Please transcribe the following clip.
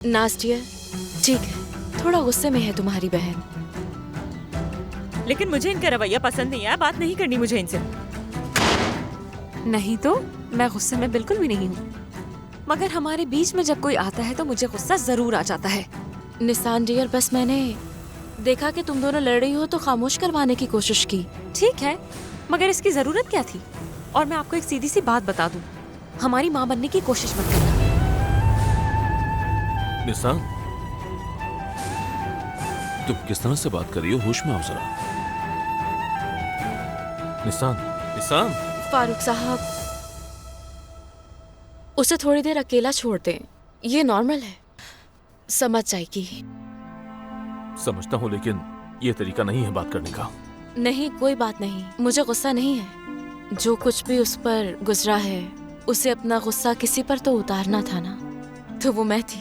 नाज़ ठीक है, थोड़ा गुस्से में है तुम्हारी बहन। लेकिन मुझे इनका रवैया पसंद नहीं है, बात नहीं करनी मुझे इनसे। नहीं तो मैं गुस्से में बिल्कुल भी नहीं हूँ, मगर हमारे बीच में जब कोई आता है तो मुझे गुस्सा जरूर आ जाता है। निसान डियर, बस मैंने देखा कि तुम दोनों लड़ रही हो तो खामोश करवाने की कोशिश की। ठीक है, मगर इसकी जरूरत क्या थी? और मैं आपको एक सीधी सी बात बता दूं, हमारी माँ बनने की कोशिश मत करना। निसान, तुम किस तरह से बात कर रही हो? होश में आओ जरा। Nissan, Nissan. फारूक साहब, उसे थोड़ी देर अकेला छोड़ दें, ये नॉर्मल है, समझ जाएगी। समझता हूँ, लेकिन ये तरीका नहीं है बात करने का। नहीं, कोई बात नहीं, मुझे गुस्सा नहीं है। जो कुछ भी उस पर गुजरा है, उसे अपना गुस्सा किसी पर तो उतारना था ना, तो वो मैं थी।